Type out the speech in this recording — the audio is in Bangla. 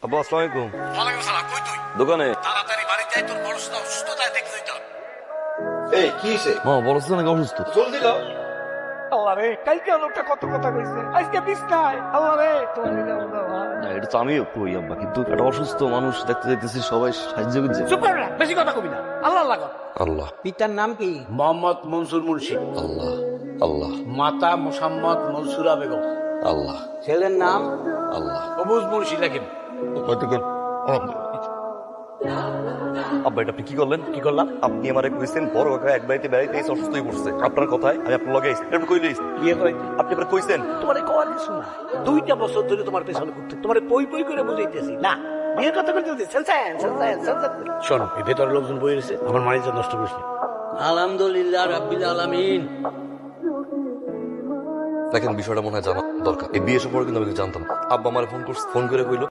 আব্বা আসসালামু আলাইকুম। ওয়ালাইকুম সালাম। কই তুই? দোকানে। তাড়াতাড়ি বাড়ি যাই, তোর বড় অসুস্থতায় দেখতে দিতে হবে। এই কি হইছে? মা বড় ছিল নাকি অসুস্থ? জলদি দাও। আল্লাহ রে, কালকে লোকটা কত কথা কইছে, আজকে বিছনায়। আল্লাহ রে, তোমার না এটা তো আমিও কই আব্বা, কিন্তু একটা অসুস্থ মানুষ দেখতে যাইতেছি, সবাই সাহায্য করছে। চুপ কর না, বেশি কথা কবি না। আল্লাহ আল্লাহ কর। আল্লাহ পিতার নাম কি? মোহাম্মদ মনসুর মুন্সি, আল্লাহ আল্লাহ মাতা মোসাম্মদ মনসুরা বেগম, আল্লাহ ছেলের নাম? আল্লাহ। সবুজ মুন্সি লেখেন। আব্বা এটা আপনি কি করলেন? কি করলাম? আপনি আমারে কইছেন বড় কাকা এক বাড়িতে বেড়াইতে এসে অসুস্থ হয়ে পড়ছে। আপনার কথায় আমি আপনার লগে আইছি। এরপর কইলেই বিয়ে করে আপনি এবার কইছেন তোমার কওয়ার কিছু না। 2টা বছর ধরে তোমার পেছনে ঘুরতে, তোমার পই পই করে বুঝাইতেছি না বিয়ের কথা বলতে শোন, এই ভেতরে লোকজন বই রয়েছে, আমার মানিজ্য নষ্ট করিস না। আলহামদুলিল্লাহ রাব্বিল আলামিন। দেখেন বিষয়টা মনে হয় জানা দরকার। এই বিয়ে সম্পর্কে কিন্তু আমি কিছু জানতাম না। আব্বা আমার ফোন করে কইলো